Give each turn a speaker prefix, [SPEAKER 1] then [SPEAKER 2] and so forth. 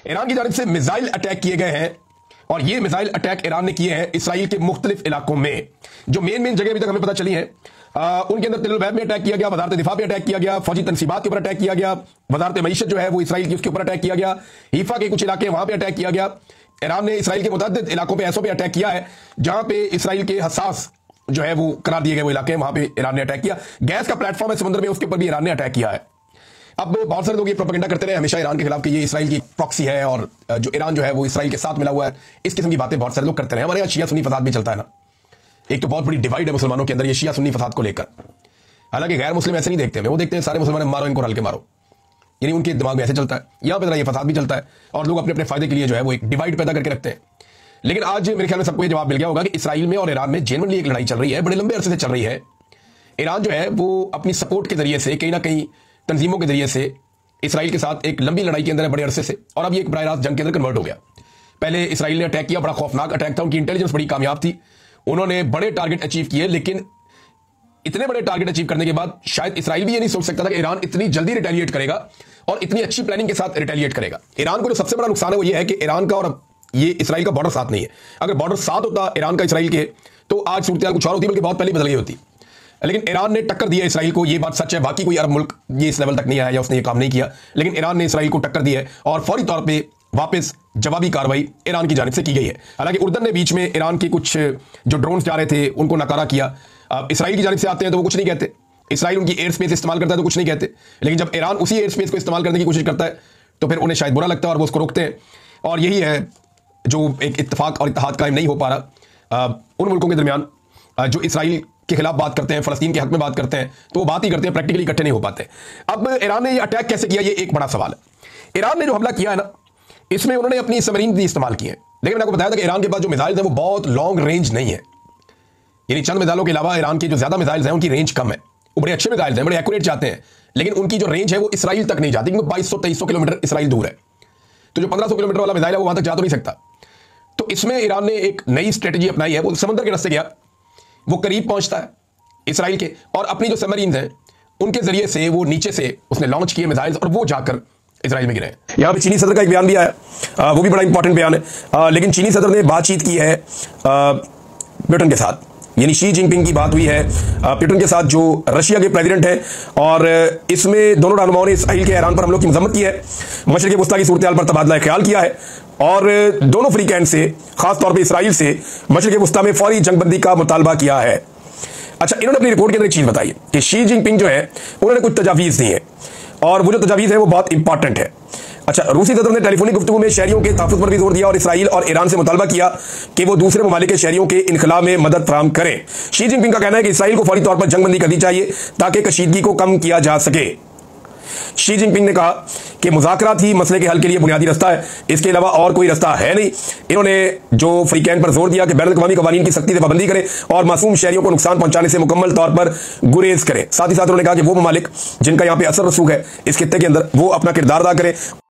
[SPEAKER 1] Iran की जानिब से मिसाइल अटैक किए गए हैं और ये मिसाइल अटैक ईरान ने किए हैं इसराइल के मुख्तलिफ इलाकों में। जो मेन जगह अभी तक हमें पता चली है उनके अंदर तिल-अल-बैब में अटैक किया गया, वजारत दिफा पे अटैक किया गया, फौजी तनसीबात के ऊपर अटैक किया गया, वजारत मईशत जो है वो इसराइल की उसके ऊपर अटैक किया गया, हीफा के कुछ इलाके वहां पे अटैक किया गया। ईरान ने इसराइल के मुतअद्दिद इलाकों पे ऐसों पे अटैक किया है जहां पे इसराइल के हसास जो है वो करार दिए गए वो इलाके, वहां पे ईरान ने अटैक किया। गैस का प्लेटफॉर्म है समुद्र में, उसके ऊपर भी ईरान ने अटैक किया है। अब बहुत सारे लोग ये प्रोपेगेंडा करते रहे हमेशा ईरान के खिलाफ कि ये इसराइल की प्रॉक्सी है और जो ईरान जो है वो इसराइल के साथ मिला हुआ है। इस किस्म की बातें बहुत सारे लोग करते रहे। हमारे यहाँ शिया सुन्नी फसाद भी चलता है ना, एक तो बहुत बड़ी डिवाइड है मुसलमानों के अंदर ये शिया सुन्नी फसाद को लेकर। हालांकि गैर मुस्लिम ऐसे नहीं देखते हैं, वो देखते हैं सारे मुसलमान मारो इनको रल के मारो, यानी उनके दिमाग में ऐसे चलता है। यहाँ पे ये फसाद भी चलता है और लोग अपने अपने फायदे के लिए जो है वो एक डिवाइड पैदा करके रखते हैं। लेकिन आज मेरे ख्याल में सबको ये जवाब मिल गया होगा कि इसराइल में और ईरान में जेन्युइनली एक लड़ाई चल रही है, बड़े लंबे अरसे से चल रही है। ईरान जो है वो अपनी सपोर्ट के जरिए से कहीं ना कहीं तंजीमों के जरिए से इसराइल के साथ एक लंबी लड़ाई के अंदर है बड़े अरसे से, और अब ये एक बराह रास्त जंग के अंदर कन्वर्ट हो गया। पहले इसराइल ने अटैक किया, बड़ा खौफनाक अटैक था, उनकी इंटेलिजेंस बड़ी कामयाब थी, उन्होंने बड़े टारगेट अचीव किए। लेकिन इतने बड़े टारगेट अचीव करने के बाद शायद इसराइल भी ये नहीं सोच सकता था कि ईरान इतनी जल्दी रिटेलिएट करेगा और इतनी अच्छी प्लानिंग के साथ रिटेलिएट करेगा। ईरान को जो सबसे बड़ा नुकसान है वो ये है कि ईरान का और ये इसराइल का बॉर्डर साथ नहीं है। अगर बॉर्डर साथ होता ईरान का इसराइल के तो आज सूरत कुछ और होती, बल्कि बहुत पहले बदल गई होती। लेकिन ईरान ने टक्कर दी है इसराइल को, ये बात सच है। बाकी कोई अरब मुल्क ये इस लेवल तक नहीं आया या उसने ये काम नहीं किया, लेकिन ईरान ने इसराइल को टक्कर दी है और फौरी तौर पे वापस जवाबी कार्रवाई ईरान की जानिब से की गई है। हालांकि उर्दन ने बीच में ईरान के कुछ जो ड्रोन्स जा रहे थे उनको नकारा किया। इसराइल की जानिब से आते हैं तो वो कुछ नहीं कहते, इसराइल उनकी एयर स्पेस इस्तेमाल करता है तो कुछ नहीं कहते, लेकिन जब ईरान उसी एयर स्पेस को इस्तेमाल करने की कोशिश करता है तो फिर उन्हें शायद बुरा लगता है और वो उसको रोकते हैं। और यही है जो एक इत्तेफाक और इत्तेहाद कायम नहीं हो पा रहा उन मुल्कों के दरमियान जो इसराइल के खिलाफ बात करते हैं, फलस्तीन के हक में बात करते हैं, तो वो बात ही करते हैं, प्रैक्टिकली इकट्ठे नहीं हो पाते। अब ईरान ने ये अटैक कैसे किया, ये एक बड़ा सवाल है। ईरान ने जो हमला किया है ना, इसमें उन्होंने अपनी सबमरीन भी इस्तेमाल की है, लेकिन मैंने आपको बताया था कि ईरान के पास जो मिसाइल्स हैं वो बहुत लॉन्ग रेंज नहीं है। यानी चंद मिसाइलों के अलावा ईरान की जो ज्यादा मिसाइल्स हैं उनकी रेंज कम है। वो बड़े अच्छे मिसाइल्स हैं, बड़े एक्यूरेट जाते हैं, लेकिन उनकी जो रेंज है वो इसराइल तक नहीं जाती, क्योंकि 2200-2300 किलोमीटर इसराइल दूर है। तो जो 1500 किलोमीटर वाला मिसाइल है वो वहां तक जा तो नहीं सकता। तो इसमें ईरान ने एक नई स्ट्रेटेजी अपनाई है, वो समुद्र के रास्ते गया, वो करीब पहुंचता है इसराइल के, और अपनी जो सबमरीन हैं उनके जरिए से वो नीचे से उसने लॉन्च किए मिसाइल्स और वो जाकर इसराइल में गिरे। यहाँ पे चीनी सदर का एक बयान भी आया, वो भी बड़ा इंपॉर्टेंट बयान है। लेकिन चीनी सदर ने बातचीत की है पुतिन के साथ, यानी शी जिनपिंग की बात हुई है पुतिन के साथ जो रशिया के प्रेसिडेंट हैं, और इसमें दोनों रहनुमाओं ने इसराइल के ईरान पर हमलों की मजम्मत की है, मशरिक़ वस्ता की सूरत-ए-हाल पर तबादला ख्याल किया है, और दोनों फ्री कैंप से खास तौर पर इसराइल से मशरिक़ वस्ता में फौरी जंगबंदी का मुतालबा किया है। अच्छा, इन्होंने अपनी रिपोर्ट के अंदर एक चीज बताई कि शी जिनपिंग जो है उन्होंने कुछ तजावीज दी है, और वो जो तजावीज है वो बहुत इंपॉर्टेंट है। अच्छा, रूसी सदर ने टेलीफोनिक गुफ्तगू में शहरियों के तहफ़्फ़ुज़ पर भी जोर दिया और इसराइल और ईरान से मुतालबा किया कि वो दूसरे ममालिक के शहरियों के इनखला में मदद फराहम करें। शी जिनपिंग का कहना है कि इसराइल को फौरी तौर पर जंगबंदी करनी चाहिए ताकि कशीदगी को कम किया जा सके। शी जिनपिंग ने कहा कि मुज़ाकरात ही मसले के हल के लिए बुनियादी रास्ता है, इसके अलावा और कोई रास्ता है नहीं। इन्होंने जो फ्री कैंप पर जोर दिया कि बैनुल अक़वामी क़वानीन की सख्ती से पाबंदी करें और मासूम शहरियों को नुकसान पहुंचाने से मुकम्मल तौर पर गुरेज करें। साथ ही साथ उन्होंने कहा कि वो ममालिक जिनका यहाँ पे असर रसूख है इस खित्ते के अंदर, वो अपना किरदार अदा करें।